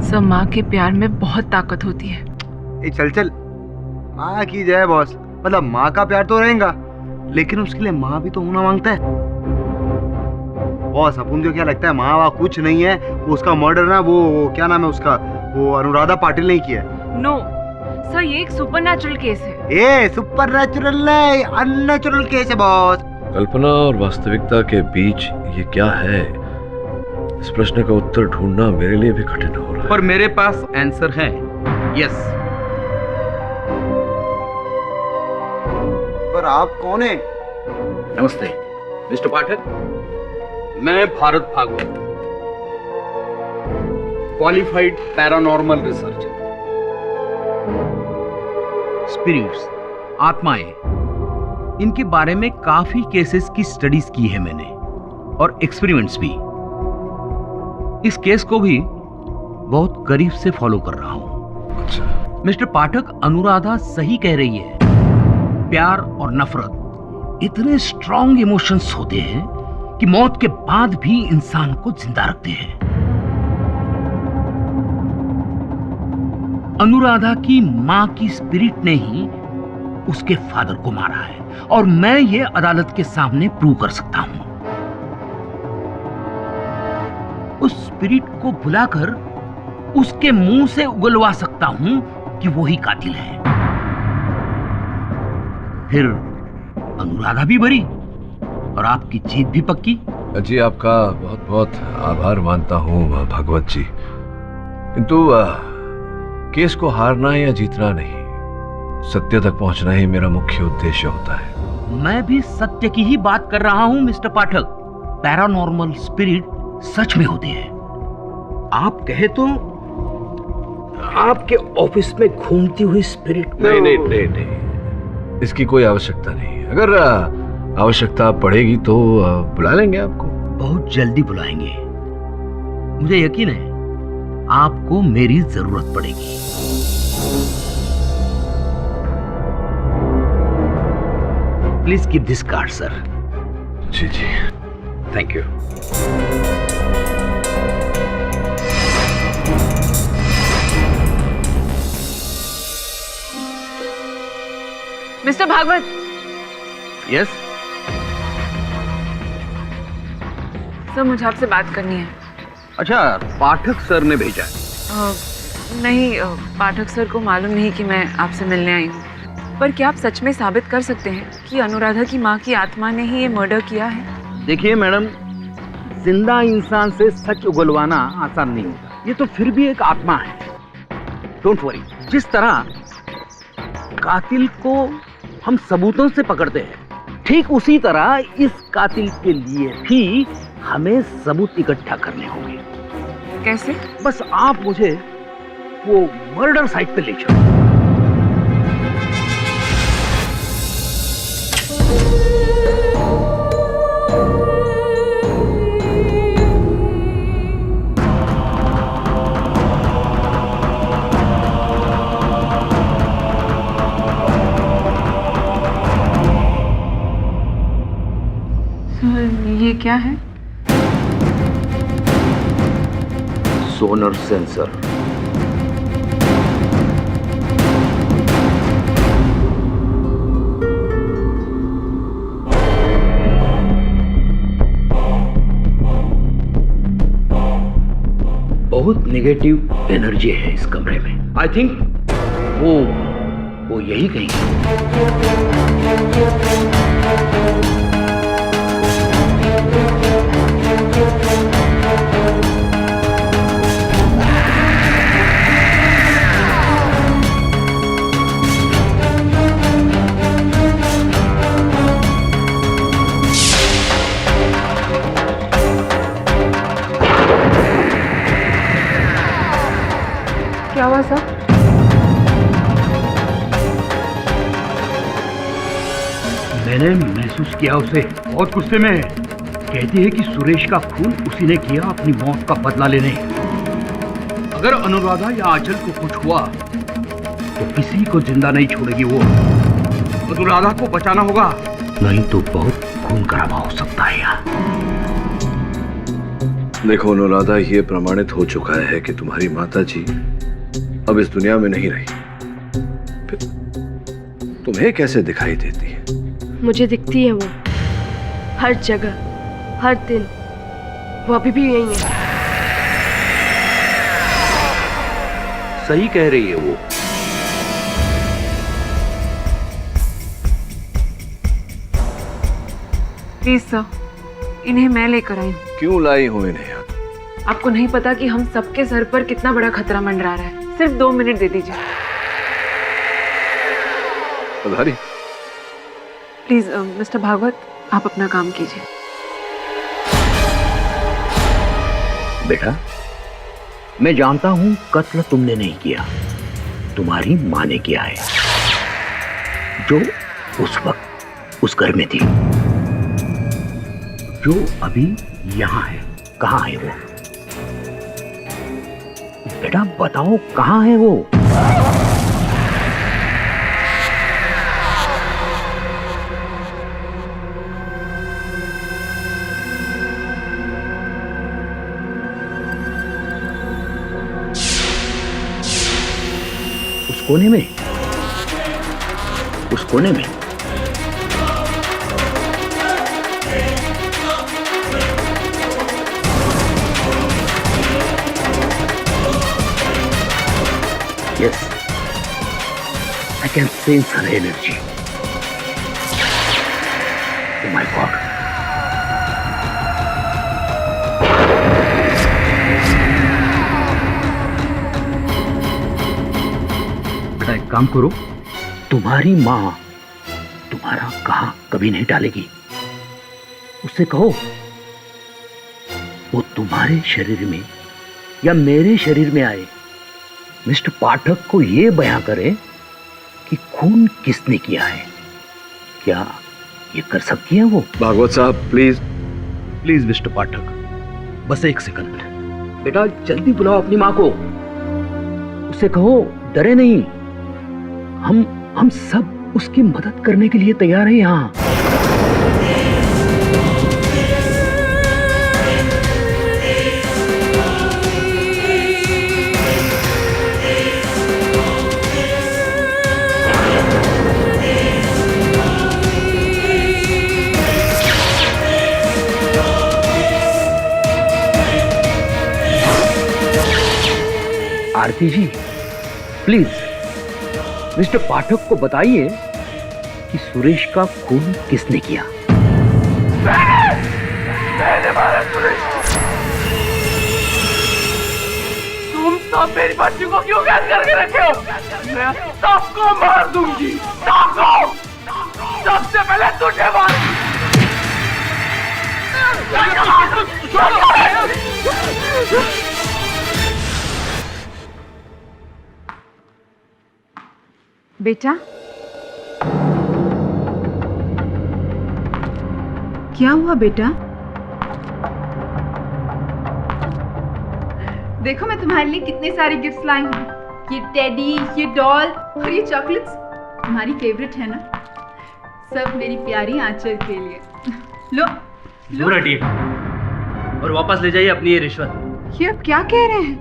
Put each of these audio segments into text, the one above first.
सब माँ के प्यार में बहुत ताकत होती है। ए चल चल, माँ की जय बॉस। मतलब माँ का प्यार तो रहेगा, लेकिन उसके लिए माँ भी तो होना मांगता है। बॉस अपन को क्या लगता है माँ वहाँ कुछ नहीं है, वो उसका मर्डर ना वो क्या नाम है उसका, वो अनुराधा पाटिल ने किया है। नो सर, ये एक सुपरनैचुरल केस है। ये सुपरनैचुरल नहीं, अननेचुरल केस है बॉस। कल्पना और वास्तविकता के बीच ये क्या है, इस प्रश्न का उत्तर ढूंढना मेरे लिए भी कठिन हो रहा है। पर मेरे पास आंसर है। यस। पर आप कौन है? नमस्ते मिस्टर पाठक, मैं Bharat Bhagwat, qualified paranormal researcher. Spirits, आत्माएं, इनके बारे में काफी केसेस की स्टडीज की है मैंने, और एक्सपेरिमेंट्स भी। इस केस को भी बहुत करीब से फॉलो कर रहा हूं। अच्छा। मिस्टर पाठक, अनुराधा सही कह रही है। प्यार और नफरत इतने स्ट्रॉन्ग इमोशंस होते हैं कि मौत के बाद भी इंसान को जिंदा रखते हैं। अनुराधा की मां की स्पिरिट ने ही उसके फादर को मारा है, और मैं ये अदालत के सामने प्रूव कर सकता हूं। उस स्पिरिट को बुलाकर उसके मुंह से उगलवा सकता हूं कि वो ही कातिल है। फिर अनुराधा भी बरी और आपकी जीत भी पक्की। जी आपका बहुत बहुत आभार मानता हूँ भगवत जी, किंतु केस को हारना या जीतना नहीं, सत्य तक पहुंचना ही मेरा मुख्य उद्देश्य होता है। मैं भी सत्य की ही बात कर रहा हूं मिस्टर पाठक। पैरानॉर्मल स्पिरिट सच में होते हैं। आप कहे तो आपके ऑफिस में घूमती हुई स्पिरिट। नहीं नहीं नहीं नहीं, इसकी कोई आवश्यकता नहीं। अगर आवश्यकता पड़ेगी तो बुला लेंगे आपको। बहुत जल्दी बुलाएंगे। मुझे यकीन है आपको मेरी जरूरत पड़ेगी। Please keep this card sir. जी जी, thank you. Mister Bhagwat. Yes sir, मुझे आपसे बात करनी है। अच्छा, पाठक सर ने भेजा। नहीं, पाठक सर को मालूम नहीं कि मैं आपसे मिलने आई हूँ। पर क्या आप सच में साबित कर सकते हैं कि अनुराधा की माँ की आत्मा ने ही ये मर्डर किया है? देखिए मैडम, जिंदा इंसान से सच उगलवाना आसान नहीं होता। ये तो फिर भी एक आत्मा है। Don't worry. जिस तरह कातिल को हम सबूतों से पकड़ते हैं, ठीक उसी तरह इस कातिल के लिए भी हमें सबूत इकट्ठा करने होंगे। कैसे? बस आप मुझे वो मर्डर साइट पे ले चलो। ये क्या है? सोनर सेंसर। बहुत नेगेटिव एनर्जी है इस कमरे में। आई थिंक वो यही कहीं। क्या हुआ सर? मैंने महसूस किया उसे बहुत गुस्से में। कहती है कि सुरेश का खून उसी ने किया अपनी मौत का बदला लेने। अगर अनुराधा या आंचल को कुछ हुआ तो किसी को जिंदा नहीं छोड़ेगी वो। अनुराधा को बचाना होगा, नहीं तो बहुत खून खराबा हो सकता है यार। देखो अनुराधा, ये प्रमाणित हो चुका है कि तुम्हारी माता जी अब इस दुनिया में नहीं रही। फिर तुम्हें कैसे दिखाई देती है? मुझे दिखती है वो, हर जगह, हर दिन। वो अभी भी यही है। सही कह रही है वो। प्लीज सर, इन्हें मैं लेकर आई हूँ। क्यों लाई हो इन्हें यहाँ? आपको नहीं पता कि हम सबके सर पर कितना बड़ा खतरा मंडरा रहा है। सिर्फ 2 मिनट दे दीजिए पधारी। प्लीज मिस्टर भागवत, आप अपना काम कीजिए। बेटा, मैं जानता हूं कत्ल तुमने नहीं किया, तुम्हारी मां ने किया है, जो उस वक्त उस घर में थी, जो अभी यहां है। कहां है वो? बेटा बताओ, कहां है वो? उस कोने में, उस कोने में। Yes, I can sense her energy. Oh my God. बेटा एक काम करो, तुम्हारी माँ तुम्हारा कहा कभी नहीं डालेगी। उससे कहो वो तुम्हारे शरीर में या मेरे शरीर में आए, मिस्टर पाठक को ये बयां करे कि खून किसने किया है। क्या ये कर सकती है वो? भागवत साहब प्लीज। प्लीज मिस्टर पाठक, बस 1 सेकंड। बेटा जल्दी बुलाओ अपनी माँ को। उससे कहो डरे नहीं, हम सब उसकी मदद करने के लिए तैयार हैं यहाँ। आरती जी प्लीज मिस्टर पाठक को बताइए कि सुरेश का खून किसने किया। मैंने मारा सुरेश। तुम सब मेरी बच्ची को क्यों कैद करके रखे हो? मैं सबको मार दूंगी, सबको। सबसे पहले तुझे मारूंगी। बेटा, क्या हुआ बेटा? देखो मैं तुम्हारे लिए कितने सारे गिफ्ट्स लाई हूँ। ये टेडी, ये डॉल और ये चॉकलेट्स तुम्हारी फेवरेट है ना। सब मेरी प्यारी आंचल के लिए। लो लो हटिए और वापस ले जाइए अपनी ये रिश्वत। ये अब क्या कह रहे हैं?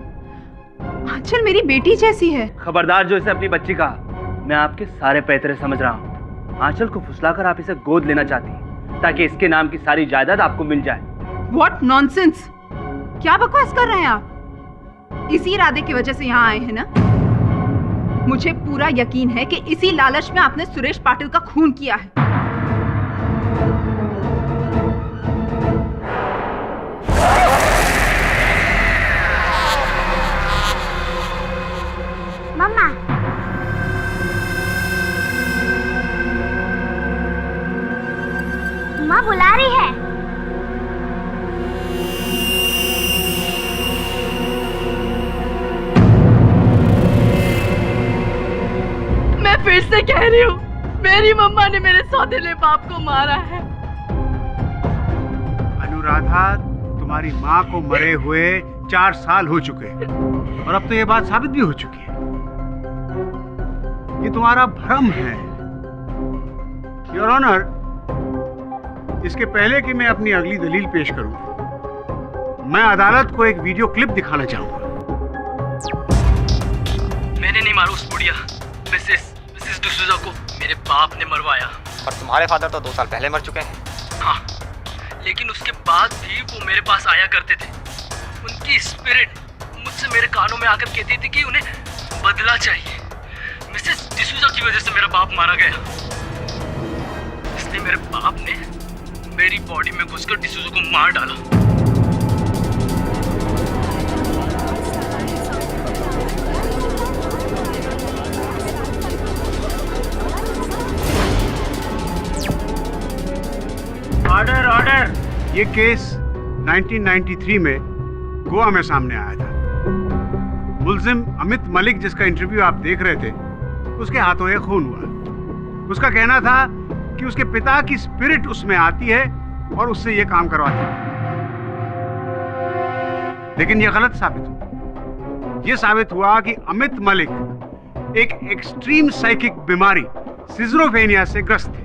आंचल मेरी बेटी जैसी है। खबरदार जो इसे अपनी बच्ची कहा। मैं आपके सारे पैतरे समझ रहा हूँ। आंचल को फुसलाकर आप इसे गोद लेना चाहती हैं ताकि इसके नाम की सारी जायदाद आपको मिल जाए। What nonsense! क्या बकवास कर रहे हैं आप? इसी इरादे की वजह से यहाँ आए हैं ना? मुझे पूरा यकीन है कि इसी लालच में आपने सुरेश पाटिल का खून किया है। मम्मा, माँ बुला रही है। मैं फिर से कह रही हूँ, मेरी मम्मा ने मेरे सौतेले बाप को मारा है। अनुराधा, तुम्हारी माँ को मरे हुए 4 साल हो चुके हैं और अब तो ये बात साबित भी हो चुकी है। ये तुम्हारा भ्रम है। योर ऑनर, इसके पहले कि मैं अपनी अगली दलील पेश करूं, मैं अदालत को एक वीडियो क्लिप दिखाना चाहूंगा। मैंने नहीं मारा उस बुढ़िया मिसेस डिसूजा को, मेरे बाप ने मरवाया। पर तुम्हारे फादर तो 2 साल पहले मर चुके हैं। हाँ, लेकिन उसके बाद भी वो मेरे पास आया करते थे। उनकी स्पिरिट मुझसे मेरे कानों में आकर कहती थी कि उन्हें बदला चाहिए। मिसेस डिसूजा की वजह से मेरा बाप मारा गया, इसलिए मेरे बाप ने मेरी बॉडी में घुसकर डिसूजा को मार डाला। Order order. ये केस 1993 में गोवा में सामने आया था। मुल्जिम अमित मलिक, जिसका इंटरव्यू आप देख रहे थे, उसके हाथों ये खून हुआ। उसका कहना था कि उसके पिता की स्पिरिट उसमें आती है और उससे ये काम करवाती है, लेकिन ये गलत साबित हुआ। ये साबित हुआ कि अमित मलिक एक एक्सट्रीम साइकिक बीमारी सिजोफ्रेनिया से ग्रस्त थे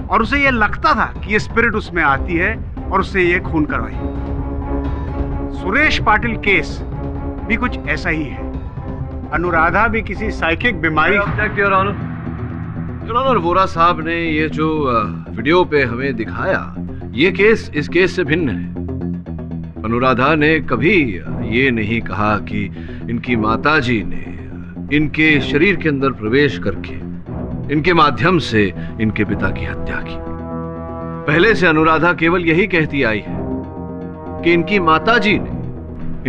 और उसे ये लगता था कि ये स्पिरिट उसमें आती है और उससे ये खून करवाई। सुरेश पाटिल केस भी कुछ ऐसा ही है। अनुराधा भी किसी साइकिक बीमारी। योर ऑनर, वोरा साहब ने ये जो वीडियो पे हमें दिखाया, ये केस इस केस से भिन्न है। अनुराधा ने कभी ये नहीं कहा कि इनकी माताजी ने इनके शरीर के अंदर प्रवेश करके इनके माध्यम से इनके पिता की हत्या की। पहले से अनुराधा केवल यही कहती आई है कि इनकी माताजी ने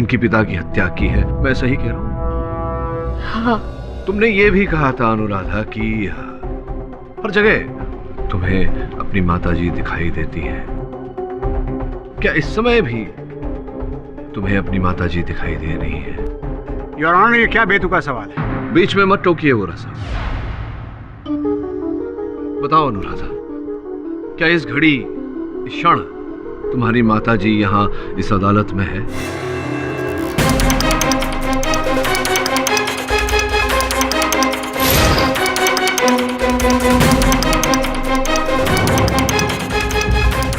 इनके पिता की हत्या की है। मैं सही कह रहा हूं? हाँ। तुमने ये भी कहा था अनुराधा कि हर जगह तुम्हें अपनी माताजी दिखाई देती है। क्या इस समय भी तुम्हें अपनी माताजी दिखाई दे रही है? योर ऑनर, ये क्या बेतुका सवाल है? बीच में मत टोकिए वोरा साहब। बताओ अनुराधा, क्या इस घड़ी, इस क्षण तुम्हारी माताजी यहाँ इस अदालत में है?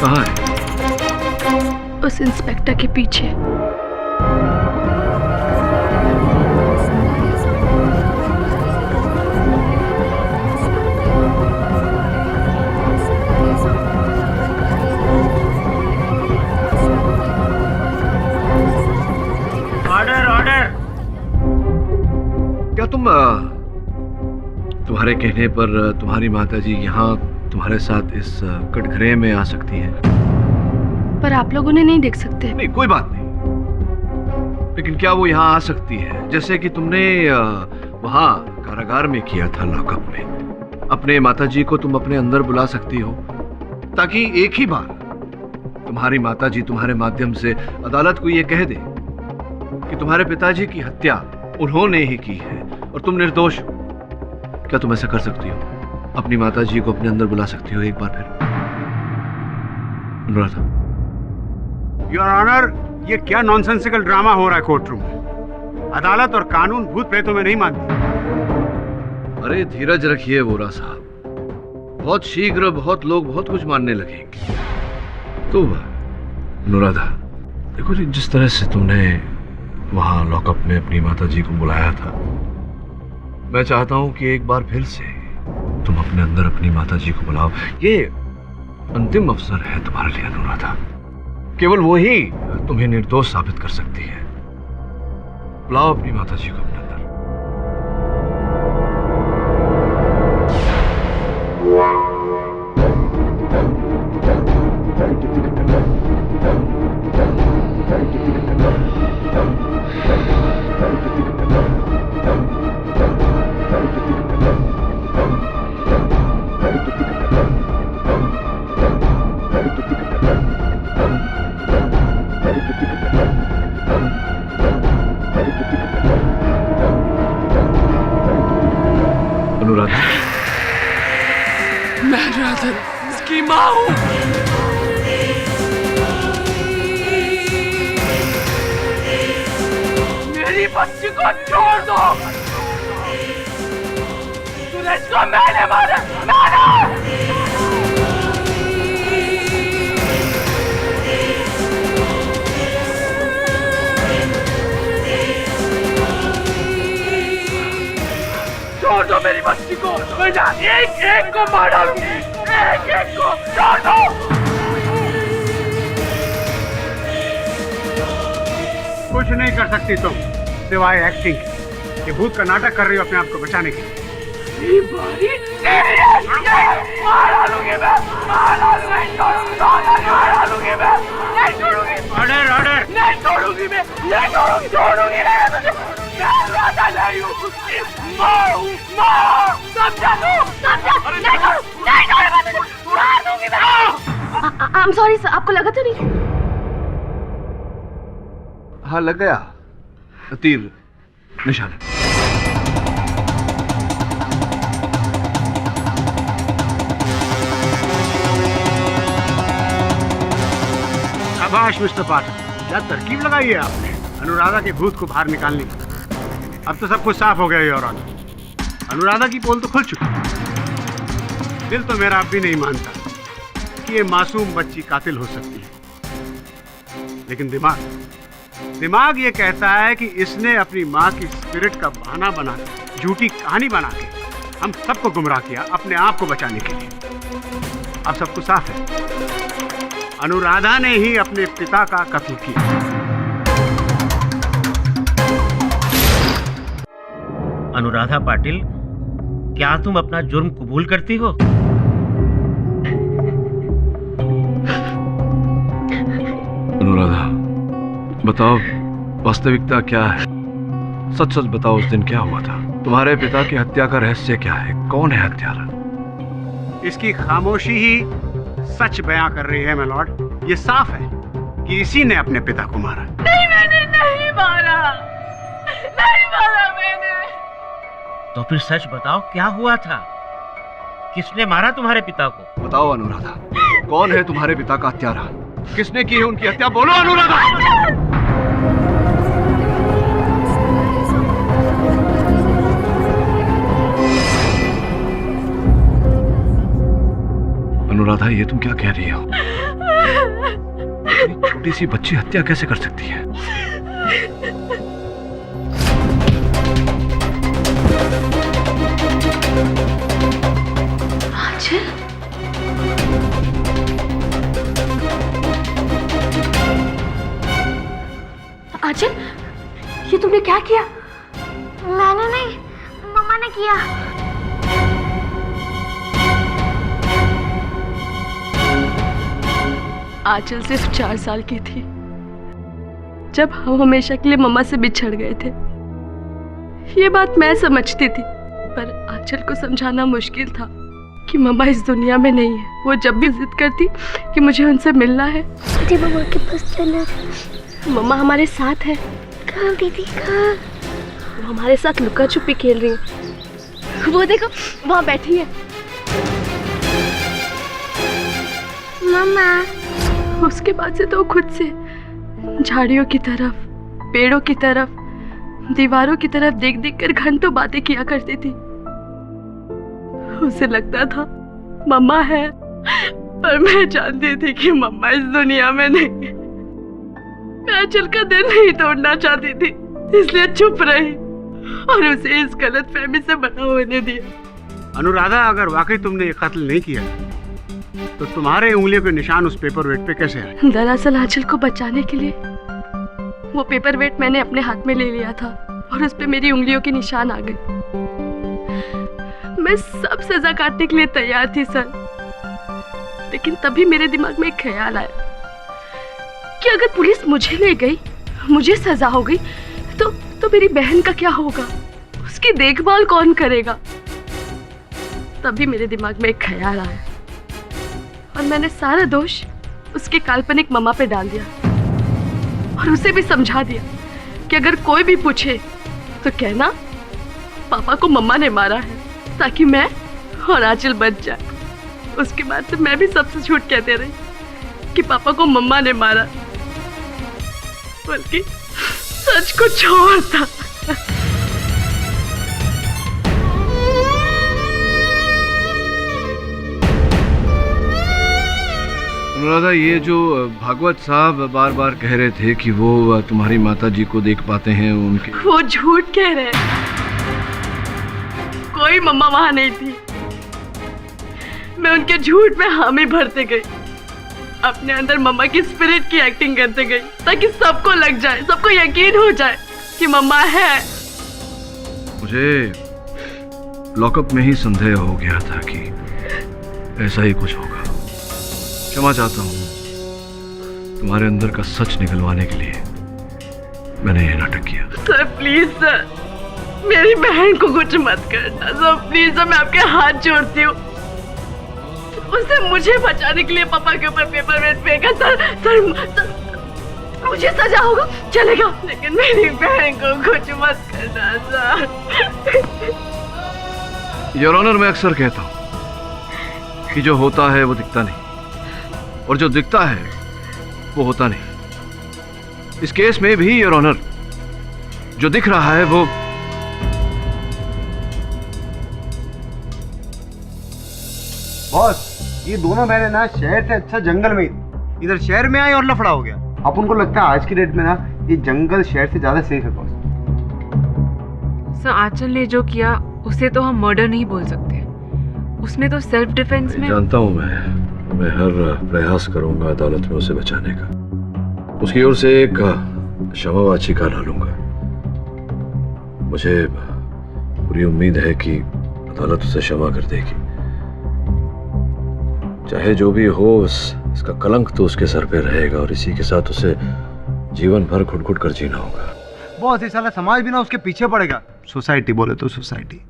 कहाँ है? उस इंस्पेक्टर के पीछे। Order order. क्या तुम्हारे कहने पर तुम्हारी माताजी यहाँ तुम्हारे साथ इस कटघरे में आ सकती है? पर आप लोग उन्हें नहीं देख सकते। नहीं, कोई बात नहीं, लेकिन क्या वो यहाँ आ सकती है जैसे कि तुमने वहाँ कारागार में किया था, लॉकअप में? अपने माताजी को तुम अपने अंदर बुला सकती हो ताकि एक ही बार तुम्हारी माताजी तुम्हारे माध्यम से अदालत को ये कह दे कि तुम्हारे पिताजी की हत्या उन्होंने ही की है और तुम निर्दोष हो। क्या तुम ऐसा कर सकती हो? अपनी माताजी को अपने अंदर बुला सकती हो एक बार फिर? अनुराधा। योर ऑनर, ये क्या नॉनसेंसिकल ड्रामा हो रहा है कोर्ट रूम में? अदालत और कानून भूत प्रेतों में नहीं मानती। अरे धीरज रखिए वोरा साहब, बहुत शीघ्र बहुत लोग बहुत कुछ मानने लगेंगे। तो अनुराधा देखो जी, जिस तरह से तुमने वहां लॉकअप में अपनी माताजी को बुलाया था, मैं चाहता हूं कि एक बार फिर से तुम अपने अंदर अपनी माताजी को बुलाओ। ये अंतिम अवसर है तुम्हारे लिए अनुराधा। केवल वो ही तुम्हें निर्दोष साबित कर सकती है। बुलाओ अपनी माताजी को अपने अंदर। अनुराधा, मैं राधन इसकी माँ हूँ। मेरी बच्ची को छोड़ दो। सुरेश को मैंने मारा। मेरी बच्ची को, मैं जान एक एक को मार डालूंगी, एक एक को छोड़ दो। कुछ नहीं कर सकती तुम सिवाय एक्टिंग के। ये भूत का नाटक कर रही हो अपने आप को बचाने के लिए। Order order. नहीं छोड़ूंगी मैं, नहीं छोड़ूंगी, छोड़ूंगी नहीं, मैं नहीं हूँ। मारो, मारो, समझा तू, समझा, नहीं छोड़ू, नहीं छोड़ू, मार दूंगी मैं। आई एम सॉरी सर, आपको लगा तो नहीं? हाँ लग गया, तीर निशान। शाबाश मिस्टर पाठक, क्या तरकीब लगाई है आपने अनुराधा के भूत को बाहर निकालने की। अब तो सब कुछ साफ हो गया योर ऑनर। अनुराधा की पोल तो खुल चुकी है। दिल तो मेरा अब भी नहीं मानता कि ये मासूम बच्ची कातिल हो सकती है, लेकिन दिमाग ये कहता है कि इसने अपनी माँ की स्पिरिट का बहाना बना के, झूठी कहानी बना के हम सबको गुमराह किया अपने आप को बचाने के लिए। अब सब कुछ साफ है, अनुराधा ने ही अपने पिता का कत्ल किया। अनुराधा पाटिल, क्या तुम अपना जुर्म कबूल करती हो? अनुराधा, बताओ वास्तविकता क्या है? सच सच बताओ, उस दिन क्या हुआ था? तुम्हारे पिता की हत्या का रहस्य क्या है? कौन है हत्यारा? इसकी खामोशी ही सच बयां कर रही है, माय लॉर्ड। ये साफ है कि इसी ने अपने पिता को मारा। नहीं, मैंने नहीं मारा, नहीं मारा मैंने। तो फिर सच बताओ, क्या हुआ था? किसने मारा तुम्हारे पिता को? बताओ अनुराधा, कौन है तुम्हारे पिता का हत्यारा? किसने की है उनकी हत्या? बोलो अनुराधा। अनुराधा, ये तुम क्या कह रही हो? छोटी सी बच्ची हत्या कैसे कर सकती है? आंचल? आंचल, ये तुमने क्या किया? मैंने नहीं, मम्मा ने किया। आंचल सिर्फ 4 साल की थी जब हम हमेशा के लिए मम्मा से बिछड़ गए थे। ये बात मैं समझती थी, पर आंचल को समझाना मुश्किल था कि मम्मा इस दुनिया में नहीं है। वो जब भी जिद करती कि मुझे उनसे मिलना है, दीदी मम्मा के पास चलो। मम्मा हमारे साथ है। कहाँ दीदी, कहाँ? वो हमारे साथ लुका छुपी खेल रही है। वो देखो, वहाँ बैठी है मम्मा। उसके बाद से तो खुद से झाड़ियों की तरफ, पेड़ों की तरफ, दीवारों की तरफ देख देख कर घंटों बातें किया करती थी। उसे लगता था मम्मा है, पर मैं जानती थी कि मम्मा इस दुनिया में नहीं। मैं आंचल का दिल नहीं तोड़ना चाहती थी, इसलिए चुप रही और उसे इस गलतफहमी से बना होने दिया। अनुराधा, अगर वाकई तुमने ये कत्ल नहीं किया तो तुम्हारे उंगलियों के निशान उस पेपर वेट पे कैसे आए? दरअसल आंचल को बचाने के लिए वो पेपर वेट मैंने अपने हाथ में ले लिया था और उस पे मेरी उंगलियों के निशान आ गए। मैं सब सजा काटने के लिए तैयार थी सर, लेकिन तभी मेरे दिमाग में एक ख्याल आया कि अगर पुलिस मुझे ले गई, मुझे सजा हो गई, तो मेरी बहन का क्या होगा? उसकी देखभाल कौन करेगा? तभी मेरे दिमाग में एक ख्याल आया और मैंने सारा दोष उसके काल्पनिक मम्मा पे डाल दिया और उसे भी समझा दिया कि अगर कोई भी पूछे तो कहना पापा को मम्मा ने मारा है, ताकि मैं और आंचल बच जाए। उसके बाद से मैं भी सबसे झूठ कहते रही कि पापा को मम्मा ने मारा, बल्कि सच कुछ और था। अनुराधा, ये जो भागवत साहब बार बार कह रहे थे कि वो तुम्हारी माता जी को देख पाते हैं, उनके वो झूठ कह रहे हैं। कोई मम्मा वहां नहीं थी। मैं उनके झूठ में हामी भरते गई, अपने अंदर मम्मा की स्पिरिट की एक्टिंग करते गई ताकि सबको लग जाए, सबको यकीन हो जाए कि मम्मा है। मुझे लॉकअप में ही संदेह हो गया था कि ऐसा ही कुछ होगा। क्षमा चाहता हूँ, तुम्हारे अंदर का सच निकलवाने के लिए मैंने ये नाटक किया। सर प्लीज सर, मेरी बहन को कुछ मत करना सर, प्लीज सर, मैं आपके हाथ जोड़ती हूँ। उसने मुझे बचाने के लिए पापा के ऊपर पेपर वेट फेंका सर, मुझे सजा होगा चलेगा, लेकिन मेरी बहन को कुछ मत करना सर। योर ऑनर, मैं अक्सर कहता हूँ कि जो होता है वो दिखता नहीं, और जो दिखता है वो होता नहीं। इस केस में भी योर ऑनर, जो दिख रहा है वो बॉस, ये दोनों बहनें ना शहर से अच्छा जंगल में ही, इधर शहर में आई और लफड़ा हो गया। अपन को लगता है आज की डेट में ना ये जंगल शहर से ज्यादा सेफ है बॉस। सर, आंचल ने जो किया उसे तो हम मर्डर नहीं बोल सकते, उसने तो सेल्फ डिफेंस में। जानता हूं मैं हर प्रयास करूंगा अदालत में उसे बचाने का। उसकी ओर से एक क्षमावाची डालूंगा। मुझे पूरी उम्मीद है कि अदालत उसे क्षमा कर देगी। चाहे जो भी हो, इसका कलंक तो उसके सर पे रहेगा और इसी के साथ उसे जीवन भर घुट-घुट कर जीना होगा। बॉस, ये साला समाज भी ना उसके पीछे पड़ेगा। सोसाइटी बोले तो सोसाइटी।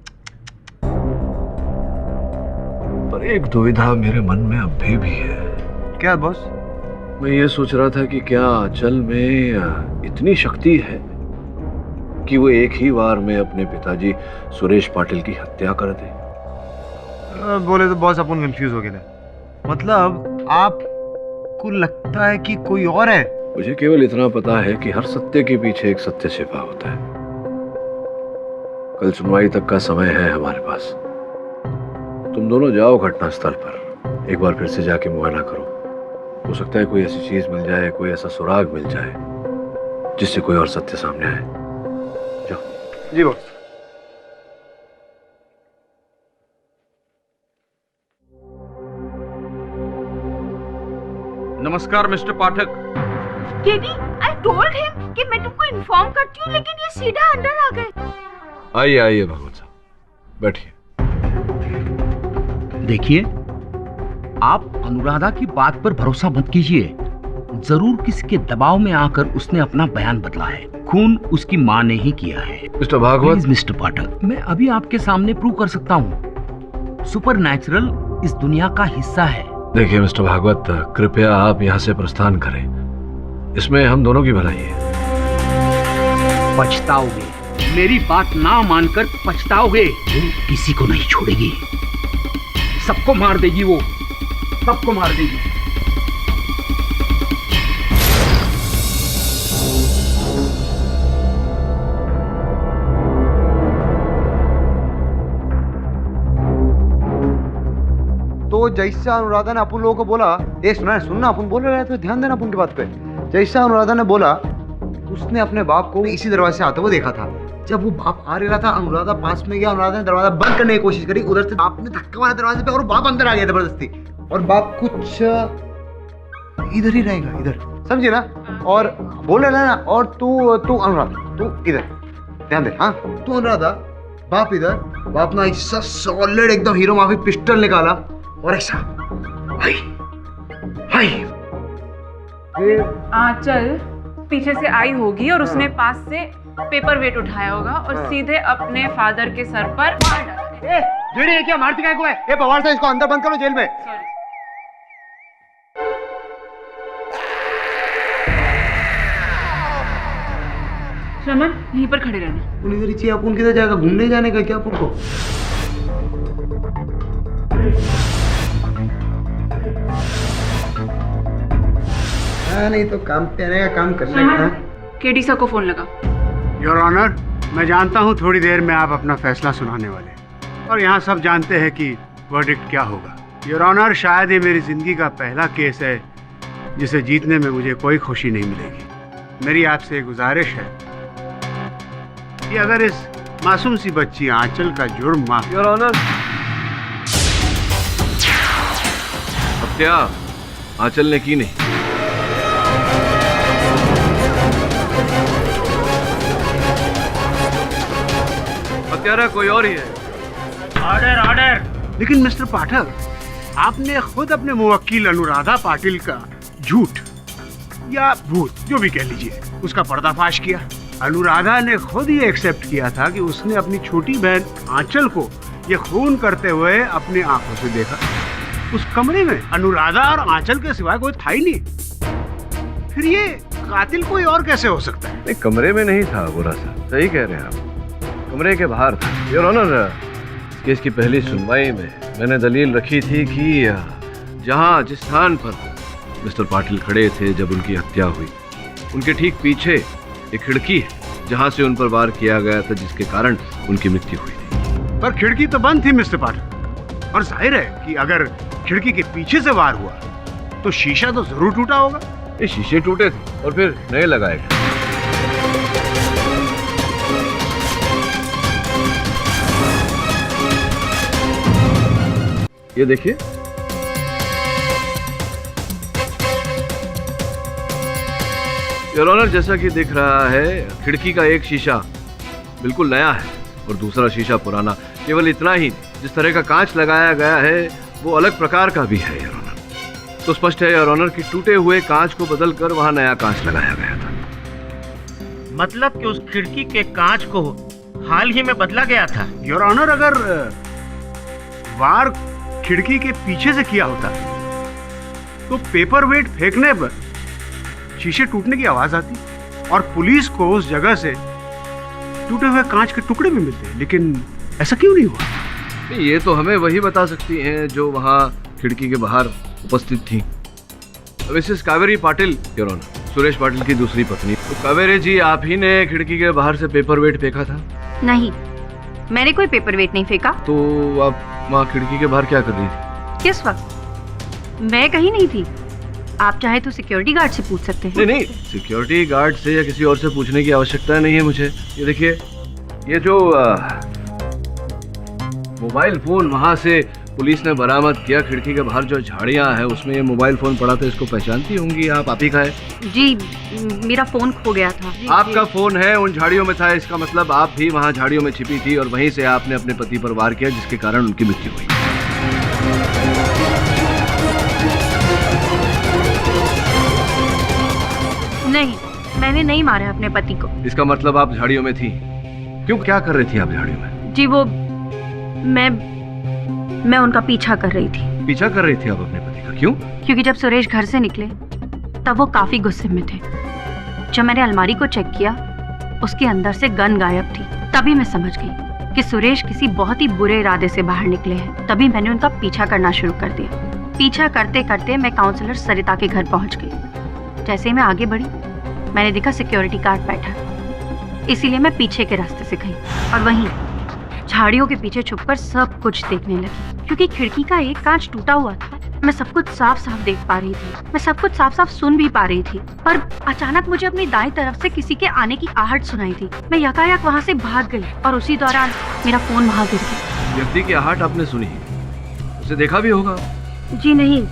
पर एक दुविधा मेरे मन में अब भी है। क्या बॉस? मैं ये सोच रहा था कि क्या आंचल में इतनी शक्ति है कि वो एक ही वार में अपने पिताजी सुरेश पाटिल की हत्या कर दे। बोले तो बॉस अपन कंफ्यूज हो गए। मतलब आपको लगता है कि कोई और है? मुझे केवल इतना पता है कि हर सत्य के पीछे एक सत्य छिपा होता है। कल सुनवाई तक का समय है हमारे पास। तुम दोनों जाओ घटनास्थल पर, एक बार फिर से जाके मुआयना करो। हो सकता है कोई ऐसी चीज मिल जाए, कोई ऐसा सुराग मिल जाए जिससे कोई और सत्य सामने आए। जाओ। जी बॉस। नमस्कार mister Pathak. Teddy, I told him कि मैं तुमको इन्फॉर्म करती हूँ, लेकिन ये सीधा अंदर आ गए। आइए आइए भगवत साहब, बैठिए। देखिए, आप अनुराधा की बात पर भरोसा मत कीजिए। जरूर किसी के दबाव में आकर उसने अपना बयान बदला है। खून उसकी माँ ने ही किया है। मिस्टर भागवत। मिस्टर पाठक, मैं अभी आपके सामने प्रूव कर सकता हूँ। सुपरनैचुरल इस दुनिया का हिस्सा है। देखिए मिस्टर भागवत, कृपया आप यहाँ से प्रस्थान करें। इसमें हम दोनों की भलाई है। पछताओगे, मेरी बात ना मानकर पछताओगे। वो किसी को नहीं छोड़ेगी, सबको मार देगी, वो सबको मार देगी। तो जैसा अनुराधा ने अपन लोगों को बोला, ये सुनना अपन बोल रहे थे, ध्यान देना अपन की बात पे। जैसा अनुराधा ने बोला, उसने अपने बाप को इसी दरवाजे से आते हुए देखा था। जब वो बाप आ रहा था, अनुराधा पास में गया, अनुराधा ने दरवाजा बंद करने की कोशिश करी, उधर से बाप ने धक्का मारा दरवाजे पे और बाप अंदर आ गया जबरदस्ती। और बाप कुछ इधर ही रहेगा, इधर, समझे ना? और बोले ना, और तू अनुराधा, तू इधर ध्यान दे। हाँ, तू अनुराधा, बाप इधर। बाप ना ऐसा सॉलिड एकदम हीरो माफी पिस्टल निकाला और ऐसा हाय हाय। आंचल पीछे से आई होगी और उसने पास से पेपर वेट उठाया होगा और सीधे अपने फादर के सर पर मार डाला। ये क्या मारती काय को है? ये पवार साहब, इसको अंदर बंद करो जेल में। श्रमण, यहीं पर खड़े रहना। उन इधर ही चाहिए। अपन किधर जाएगा? घूमने जाने का क्या अपन को? नहीं तो काम पे आने का काम करने का। केडी सर को फोन लगा। योर ऑनर, मैं जानता हूँ थोड़ी देर में आप अपना फैसला सुनाने वाले हैं और यहाँ सब जानते हैं कि वर्डिक्ट क्या होगा। योर ऑनर, शायद ये मेरी जिंदगी का पहला केस है जिसे जीतने में मुझे कोई खुशी नहीं मिलेगी। मेरी आपसे एक गुजारिश है कि अगर इस मासूम सी बच्ची आंचल का जुर्म माफ। योर ऑनर, हत्या आंचल ने की नहीं। हत्यारा कोई और ही है। Order order. लेकिन मिस्टर पाठक, आपने खुद अपने मुवक्किल अनुराधा पाटिल का झूठ या भूत जो भी कह लीजिए उसका पर्दाफाश किया। अनुराधा ने खुद ये एक्सेप्ट किया था कि उसने अपनी छोटी बहन आंचल को ये खून करते हुए अपनी आंखों से देखा। उस कमरे में अनुराधा और आंचल के सिवाय कोई था ही नहीं। फिर ये कातिल कोई और कैसे हो सकता है? नहीं, कमरे में नहीं था बुरा सा, सही कह रहे हैं आप, कमरे के बाहर था। योर ऑनर, केस की पहली सुनवाई में मैंने दलील रखी थी कि जहां जिस स्थान पर मिस्टर पाटिल खड़े थे जब उनकी हत्या हुई, उनके ठीक पीछे एक खिड़की है जहां से उन पर वार किया गया था, जिसके कारण उनकी मृत्यु हुई थी। पर खिड़की तो बंद थी मिस्टर पाठक, और जाहिर है कि अगर खिड़की के पीछे से वार हुआ तो शीशा तो जरूर टूटा होगा। ये शीशे टूटे थे और फिर नए लगाए गए। ये देखिए, योर ऑनर, जैसा कि दिख रहा है खिड़की का एक शीशा बिल्कुल नया है और दूसरा शीशा पुराना। केवल इतना ही, जिस तरह का कांच लगाया गया है वो अलग प्रकार का भी है योर ऑनर। तो स्पष्ट है योर ऑनर कि टूटे हुए कांच को बदलकर वहां नया कांच लगाया गया था। मतलब कि उस खिड़की के कांच को हाल ही में बदला गया था। योर ऑनर, अगर वार खिड़की के पीछे से किया होता तो पेपर वेट फेंकने पर शीशे टूटने की आवाज आती और पुलिस को उस जगह से टूटे हुए कांच के टुकड़े भी मिलते, लेकिन ऐसा क्यों नहीं हुआ? ये तो हमें वही बता सकती हैं जो वहां खिड़की के बाहर उपस्थित थी, Mrs Kaveri Patil your honour, Suresh Patil की दूसरी पत्नी। तो कावेरी जी, आप ही ने खिड़की के बाहर से पेपर वेट फेंका था? नहीं, मैंने कोई पेपर वेट नहीं फेंका। तो आप वहाँ खिड़की के बाहर क्या कर रही थी? किस वक्त? मैं कहीं नहीं थी। आप चाहे तो सिक्योरिटी गार्ड से पूछ सकते हैं। नहीं, सिक्योरिटी गार्ड से या किसी और से पूछने की आवश्यकता नहीं है मुझे। ये देखिए, ये जो मोबाइल फोन वहां से पुलिस ने बरामद किया, खिड़की के बाहर जो झाड़ियां हैं उसमें ये मोबाइल फोन पड़ा था, इसको पहचानती होंगी आप ही का है? जी, मेरा फोन खो गया था। आपका फोन है उन झाड़ियों में था, इसका मतलब आप भी वहां झाड़ियों में छिपी थी और वहीं से आपने अपने पति पर वार किया, जिसके कारण उनकी मृत्यु हुई। नहीं, मैंने नहीं मारा अपने पति को। इसका मतलब आप झाड़ियों में थी। क्यों, क्या कर रही थी आप झाड़ियों में? जी, वो मैं उनका पीछा कर रही थी। पीछा कर रही थी आप अपने पति का? क्यों? क्योंकि जब सुरेश घर से निकले तब वो काफी गुस्से में थे। जब मैंने अलमारी को चेक किया, उसके अंदर से गन गायब थी। तभी मैं समझ गई कि सुरेश किसी बहुत ही बुरे इरादे से बाहर निकले हैं। तभी मैंने उनका पीछा करना शुरू कर दिया। पीछा करते करते मैं काउंसलर सरिता के घर पहुंच गई। जैसे ही मैं आगे बढ़ी, मैंने देखा सिक्योरिटी गार्ड बैठा, इसीलिए मैं पीछे के रास्ते से गई और वहीं झाड़ियों के पीछे छुपकर सब कुछ देखने लगी। क्योंकि खिड़की का एक कांच टूटा हुआ था, मैं सब कुछ साफ साफ देख पा रही थी, मैं सब कुछ साफ साफ सुन भी पा रही थी। पर अचानक मुझे अपनी दाईं तरफ से किसी के आने की आहट सुनाई थी। मैं यकायक वहाँ से भाग गई और उसी दौरान मेरा फोन वहाँ गिर गया। व्यक्ति की आहट आपने सुनी, उसे देखा भी होगा? जी नहीं,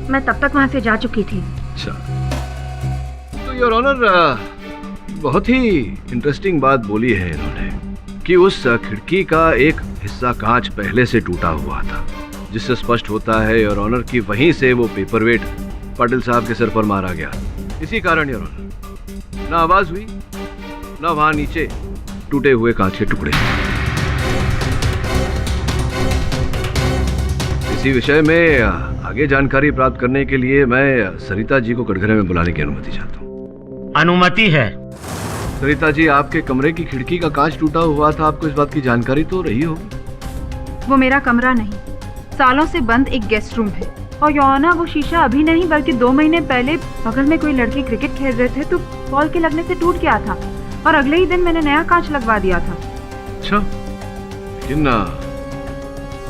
मैं तब तक वहाँ से जा चुकी थी। अच्छा, तो योर ऑनर, बहुत ही इंटरेस्टिंग बात बोली है इन्होंने कि उस खिड़की का एक हिस्सा कांच पहले से टूटा हुआ था, जिससे स्पष्ट होता है योर ऑनर कि वहीं से वो पेपरवेट पाटिल साहब के सर पर मारा गया। इसी कारण योर ऑनर, ना आवाज हुई, ना वहां नीचे टूटे हुए कांच के टुकड़े। इसी विषय में आगे जानकारी प्राप्त करने के लिए मैं सरिता जी को कटघरे में बुलाने की अनुमति चाहता हूँ। अनुमति है। सरिता जी, आपके कमरे की खिड़की का कांच टूटा हुआ था, आपको इस बात की जानकारी तो रही होगी? वो मेरा कमरा नहीं, सालों से बंद एक गेस्ट रूम है। और यौना, वो शीशा अभी नहीं बल्कि 2 महीने पहले बगल में कोई लड़के क्रिकेट खेल रहे थे तो बॉल के लगने से टूट गया था और अगले ही दिन मैंने नया कांच लगवा दिया था। अच्छा, लेकिन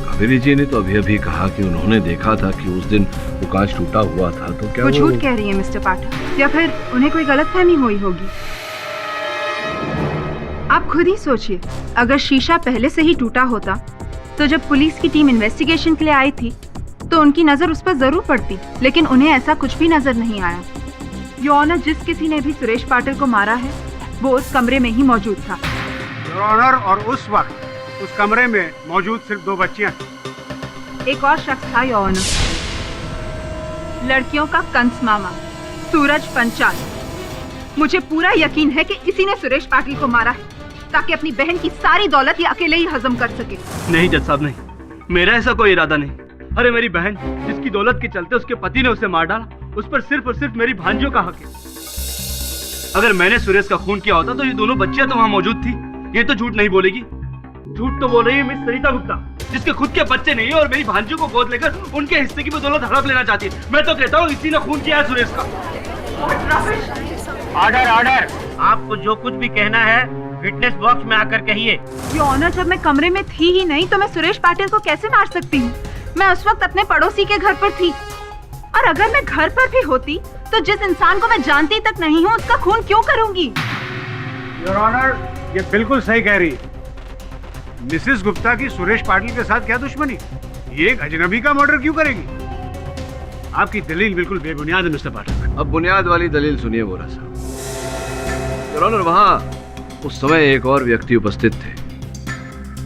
कावेरी जी ने तो अभी अभी कहा कि उन्होंने देखा था कि उस दिन वो कांच टूटा हुआ था, तो क्या वो झूठ कह रही है मिस्टर पाठक, या फिर उन्हें कोई गलतफहमी हुई होगी। आप खुद ही सोचिए, अगर शीशा पहले से ही टूटा होता तो जब पुलिस की टीम इन्वेस्टिगेशन के लिए आई थी तो उनकी नजर उस पर जरूर पड़ती, लेकिन उन्हें ऐसा कुछ भी नजर नहीं आया। योर ऑनर, जिस किसी ने भी सुरेश पाटिल को मारा है वो उस कमरे में ही मौजूद था। योर ऑनर, और उस वक्त उस कमरे में मौजूद सिर्फ 2 बच्चियां थी। एक और शख्स था योर ऑनर, लड़कियों का कंस मामा सूरज पंचाल। मुझे पूरा यकीन है कि इसी ने सुरेश पाटिल को मारा है ताकि अपनी बहन की सारी दौलत ये अकेले ही हजम कर सके। नहीं जज साहब, नहीं, मेरा ऐसा कोई इरादा नहीं। अरे मेरी बहन जिसकी दौलत के चलते उसके पति ने उसे मार डाला, उस पर सिर्फ और सिर्फ मेरी भांजियों का हक है। अगर मैंने सुरेश का खून किया होता तो ये दोनों बच्चियां तो वहां मौजूद थी। ये तो झूठ नहीं बोलेगी। झूठ तो बोल रही है मिस सरिता गुप्ता, जिसके खुद के बच्चे नहीं है और मेरी भांजियों को गोद लेकर उनके हिस्से की बदौलत हड़प लेना चाहती है। मैं तो कहता हूँ इसी ने खून किया है सुरेश का। ऑर्डर ऑर्डर, आपको जो कुछ भी कहना है विटनेस बॉक्स में आकर कहिए। योर ऑनर, जब मैं कमरे में थी ही नहीं तो मैं सुरेश पाटिल को कैसे मार सकती हूँ? मैं उस वक्त अपने पड़ोसी के घर पर थी, और अगर मैं घर पर भी होती तो जिस इंसान को मैं जानती तक नहीं हूँ उसका खून क्यों करूंगी? योर ऑनर, ये बिल्कुल सही कह रही है मिसेस गुप्ता की सुरेश पाटिल के साथ क्या दुश्मनी? ये एक अजनबी का मर्डर क्यों करेगी? आपकी दलील बिल्कुल बेबुनियाद है मिस्टर पाटिल। अब बुनियाद वाली दलील सुनिए वोरा साहब। योर ऑनर, वहाँ उस समय एक और व्यक्ति उपस्थित थे,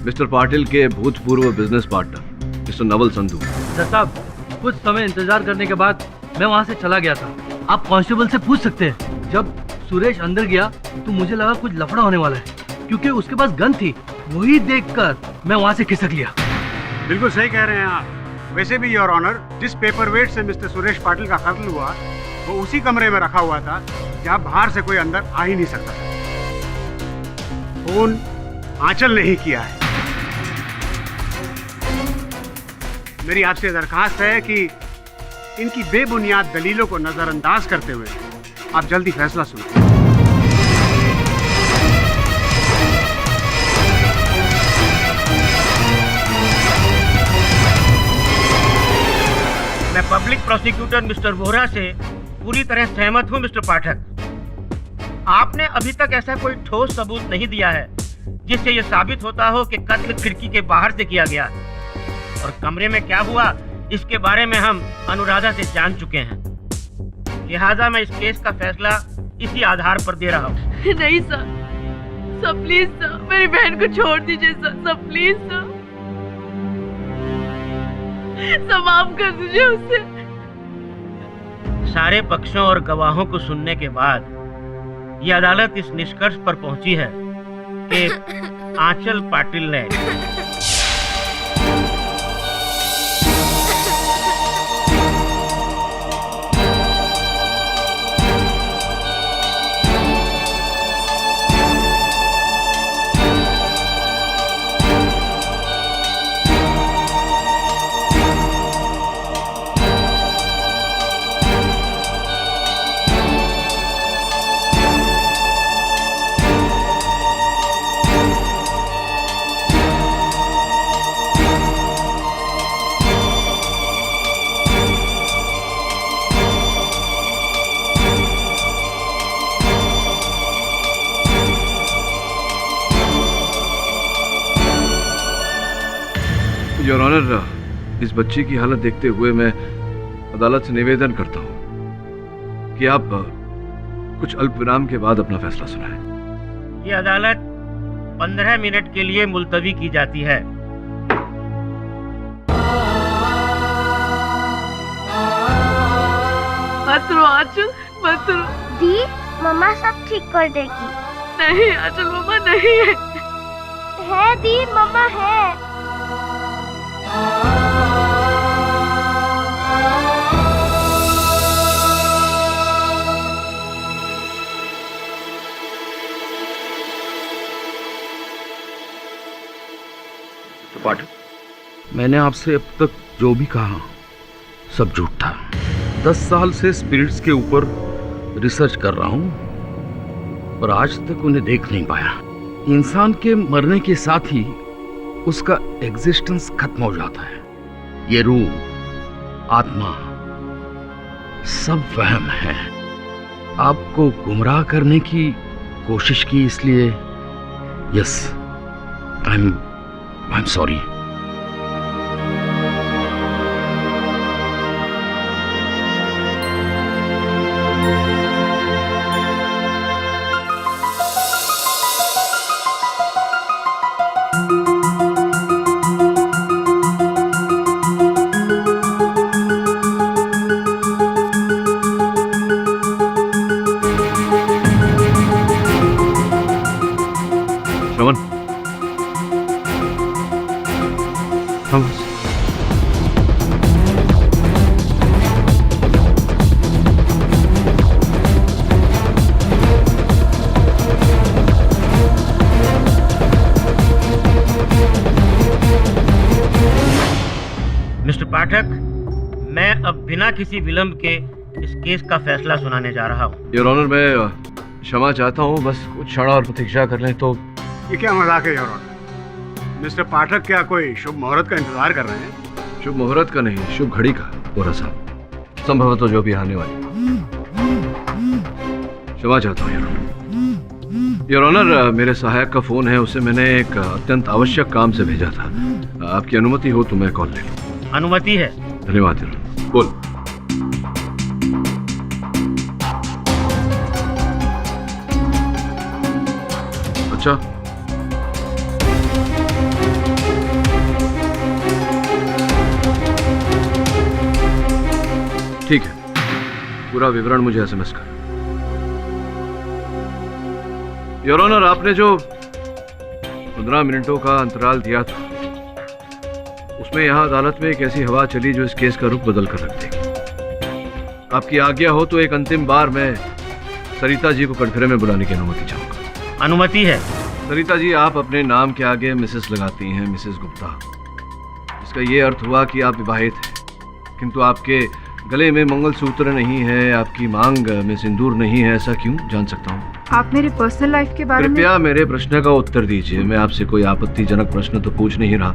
मिस्टर पाटिल के भूतपूर्व business partner mister Naval Sandhu. जज साहब, कुछ समय इंतजार करने के बाद मैं वहाँ से चला गया था। आप कांस्टेबल से पूछ सकते हैं। जब सुरेश अंदर गया तो मुझे लगा कुछ लफड़ा होने वाला है, क्योंकि उसके पास गन थी। वही देखकर मैं वहाँ से खिसक लिया। बिल्कुल सही कह रहे हैं आप। वैसे भी योर ऑनर, जिस पेपर वेट से मिस्टर सुरेश पाटिल का कत्ल हुआ वो उसी कमरे में रखा हुआ था जहाँ बाहर से कोई अंदर आ ही नहीं सकता था। खून आंचल ने ही किया है। मेरी आपसे दरखास्त है कि इनकी बेबुनियाद दलीलों को नजरअंदाज करते हुए आप जल्दी फैसला सुनाएं। मैं पब्लिक प्रोसिक्यूटर मिस्टर वोहरा से पूरी तरह सहमत हूं मिस्टर पाठक। आपने अभी तक ऐसा कोई ठोस सबूत नहीं दिया है जिससे यह साबित होता हो कि कत्ल खिड़की के बाहर से किया गया, और कमरे में क्या हुआ इसके बारे में हम अनुराधा से जान चुके हैं। लिहाजा मैं इस केस का फैसला इसी आधार पर दे रहा हूँ। नहीं सर, सर प्लीज सर, मेरी बहन को छोड़ दीजिए सर, सर प्लीज सर, माफ कर दीजिए उसे। सारे पक्षों और गवाहों को सुनने के बाद ये अदालत इस निष्कर्ष पर पहुंची है कि आंचल पाटिल ने योर ऑनर, इस बच्ची की हालत देखते हुए मैं अदालत से निवेदन करता हूं कि आप कुछ अल्प विराम के बाद अपना फैसला सुनाएं। ये अदालत 15 मिनट के लिए मुलतवी की जाती है। मत रो आंचल, मत रो। दी, मम्मा सब ठीक कर देगी। नहीं आंचल, मम्मा नहीं है। है दी, मम्मा है। पाटिल, मैंने आपसे अब तक जो भी कहा सब झूठ था। 10 साल से स्पिरिट्स के ऊपर रिसर्च कर रहा हूं, पर आज तक उन्हें देख नहीं पाया। इंसान के मरने के साथ ही उसका एग्जिस्टेंस खत्म हो जाता है। ये रूह, आत्मा सब वहम है। आपको गुमराह करने की कोशिश की, इसलिए yes, I am sorry. Shravan, mister Pathak, मैं अब बिना किसी विलंब के इस केस का फैसला सुनाने जा रहा हूँ। योर ऑनर, मैं क्षमा चाहता हूँ, बस कुछ क्षण और प्रतीक्षा कर लें तो। ये क्या मजाक है योर ऑनर? मिस्टर पाठक क्या कोई शुभ मुहूर्त का इंतजार कर रहे हैं? शुभ मुहूर्त का नहीं, शुभ घड़ी का बोरा साहब, संभवतः जो भी आने वाली। क्षमा चाहता हूँ योर ऑनर। योर ऑनर, मेरे सहायक का फोन है, उसे मैंने एक अत्यंत आवश्यक काम से भेजा था। आपकी अनुमति हो तो मैं कॉल ले लूँ। अनुमति है। धन्यवाद योर ऑनर। बोल। अच्छा, ठीक है, पूरा विवरण मुझे एसएमएस कर। योर ऑनर, आपने जो 15 मिनटों का अंतराल दिया था, उसमें यहां अदालत में एक ऐसी हवा चली जो इस केस का रुख बदल कर रख देगी। आपकी आज्ञा हो तो एक अंतिम बार मैं सरिता जी को कटघरे में बुलाने की अनुमति चाहूंगा। अनुमति है। सरिता जी, आप अपने नाम के आगे मिसेस लगाती हैं, मिसेस गुप्ता। इसका ये अर्थ हुआ कि आप विवाहित हैं, किंतु आपके गले में मंगलसूत्र नहीं है, आपकी मांग में सिंदूर नहीं है। ऐसा क्यों, जान सकता हूँ? आप मेरे पर्सनल लाइफ के बारे में? कृपया मेरे प्रश्न का उत्तर दीजिए। मैं आपसे कोई आपत्तिजनक प्रश्न तो पूछ नहीं रहा,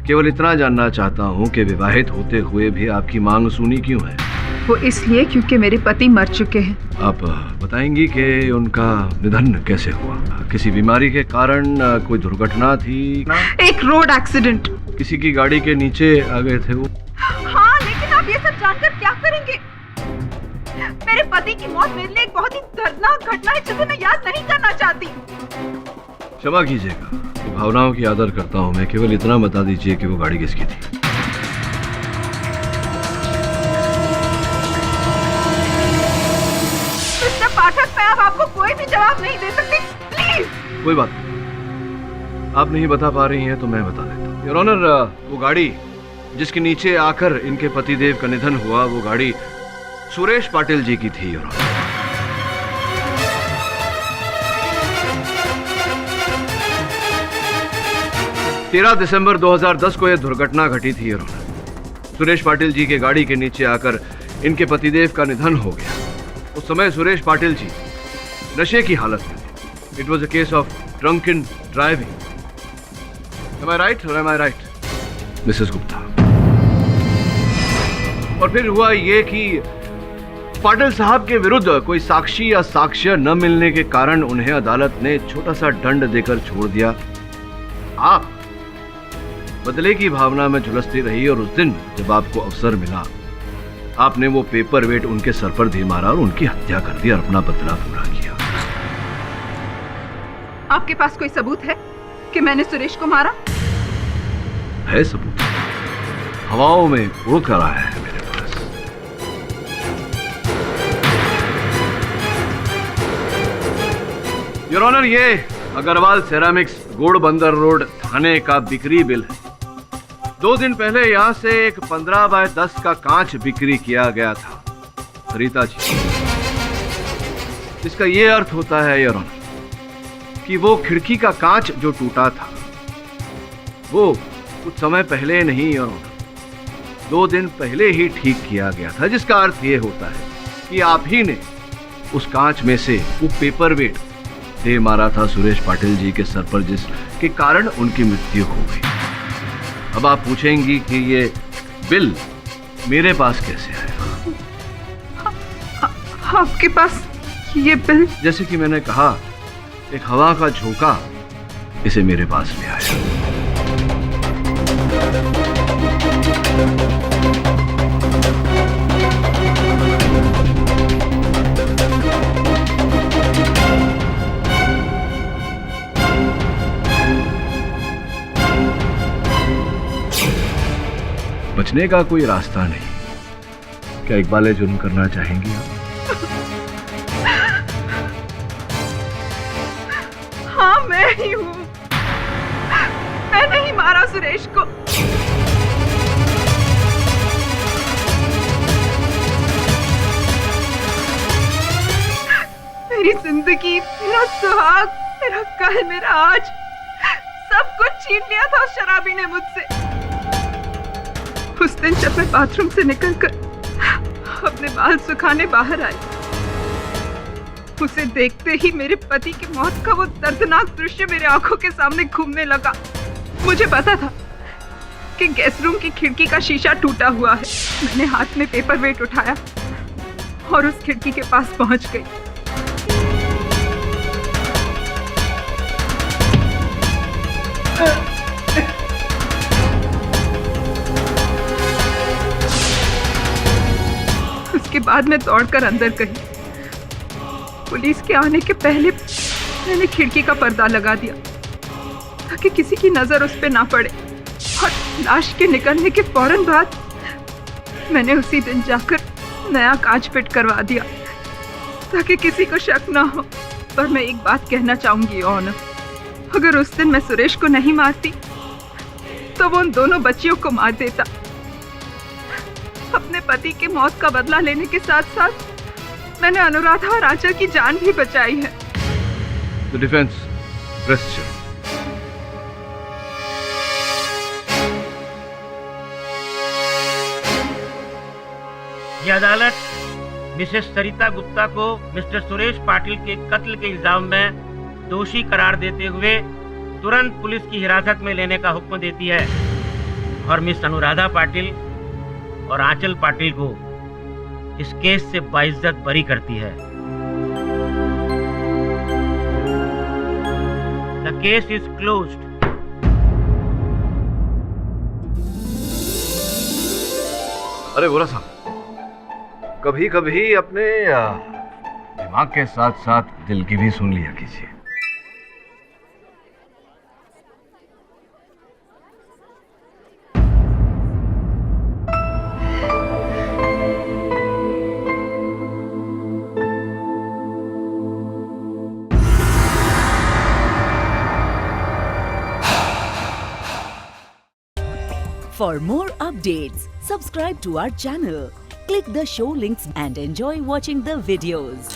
केवल इतना जानना चाहता हूँ कि विवाहित होते हुए भी आपकी मांग सुनी क्यों है? वो इसलिए क्योंकि मेरे पति मर चुके हैं। आप बताएंगी कि उनका निधन कैसे हुआ? किसी बीमारी के कारण, कोई दुर्घटना थी? एक रोड एक्सीडेंट। किसी की गाड़ी के नीचे आ गए थे वो? हाँ, लेकिन आप ये सब जानकर क्या करेंगे? मेरे पति की मौत मेरे लिए एक बहुत ही दर्दनाक घटना है जिसे मैं याद नहीं करना चाहती। क्षमा कीजिएगा, भावनाओं की आदर करता हूँ मैं। केवल इतना बता दीजिए कि वो गाड़ी किसकी थी। मिस्टर पाठक, मैं अब आपको कोई भी जवाब नहीं दे सकती, प्लीज। कोई बात नहीं, आप नहीं बता पा रही हैं तो मैं बता देता हूँ। योर ऑनर, वो गाड़ी जिसके नीचे आकर इनके पतिदेव का निधन हुआ, वो गाड़ी सुरेश पाटिल जी की थी। योर ऑनर, 13 दिसंबर 2010 को यह दुर्घटना घटी थी। योर ऑनर, सुरेश पाटिल जी के गाड़ी के नीचे आकर इनके पतिदेव का निधन हो गया। उस समय सुरेश पाटिल जी नशे की हालत में थे। It was a case of drunken driving. Am I right or am I right, Mrs Gupta? और फिर हुआ ये कि पाटिल साहब के विरुद्ध कोई साक्षी या साक्ष्य न मिलने के कारण उन्हें अदालत ने छोटा सा दंड देकर छोड़ दिया। आप बदले की भावना में झुलसती रही और उस दिन जब आपको अवसर मिला, आपने वो पेपर वेट उनके सर पर दे मारा और उनकी हत्या कर दी और अपना बदला पूरा किया। आपके पास कोई सबूत है कि मैंने सुरेश को मारा? है सबूत, हवाओं में उड़ कर आया है मेरे पास। योर ऑनर, ये अग्रवाल सेरामिक्स घोड़बंदर रोड थाने का बिक्री बिल है। 2 दिन पहले यहाँ से एक 15 बाय 10 का कांच बिक्री किया गया था सरिता जी। इसका ये अर्थ होता है योर ऑनर कि वो खिड़की का कांच जो टूटा था वो कुछ समय पहले नहीं योर ऑनर, 2 दिन पहले ही ठीक किया गया था, जिसका अर्थ ये होता है कि आप ही ने उस कांच में से वो पेपर वेट दे मारा था सुरेश पाटिल जी के सर पर, जिसके कारण उनकी मृत्यु हो गई। अब आप पूछेंगी कि ये बिल मेरे पास कैसे आया? आपके पास ये बिल? जैसे कि मैंने कहा, एक हवा का झोंका इसे मेरे पास ले आया। बचने का कोई रास्ता नहीं। क्या इकबाल जुर्म करना चाहेंगी आप? हाँ, मैं ही हूँ। मैंने ही मारा सुरेश को। मेरी जिंदगी, मेरा सुहाग, मेरा कल, मेरा आज, सब कुछ छीन लिया था उस शराबी ने मुझसे। उस दिन जब मैं बाथरूम से निकलकर अपने बाल सुखाने बाहर आई, उसे देखते ही मेरे पति की मौत का वो दर्दनाक दृश्य मेरे आंखों के सामने घूमने लगा। मुझे पता था कि गैस रूम की खिड़की का शीशा टूटा हुआ है। मैंने हाथ में पेपर वेट उठाया और उस खिड़की के पास पहुंच गई। उसके बाद मैं दौड़कर अंदर गई। पुलिस के आने के पहले मैंने खिड़की का पर्दा लगा दिया ताकि किसी की नजर उस पे ना पड़े, और लाश के निकलने के फौरन बाद मैंने उसी दिन जाकर नया कांच फिट करवा दिया ताकि किसी को शक ना हो। पर मैं एक बात कहना चाहूंगी ऑनर, अगर उस दिन मैं सुरेश को नहीं मारती तो वो उन दोनों बच्चियों को मार देता। अपने पति की मौत का बदला लेने के साथ साथ मैंने अनुराधा और आंचल की जान भी बचाई है। The defense, question. ये अदालत मिसेस सरिता गुप्ता को मिस्टर सुरेश पाटिल के कत्ल के इल्जाम में दोषी करार देते हुए तुरंत पुलिस की हिरासत में लेने का हुक्म देती है और मिस अनुराधा पाटिल और आंचल पाटिल को इस केस से बाइज्जत बरी करती है। The case is closed. अरे बोरा साहब, कभी कभी अपने दिमाग के साथ साथ दिल की भी सुन लिया कीजिए। For more updates, subscribe to our channel, click the show links and enjoy watching the videos.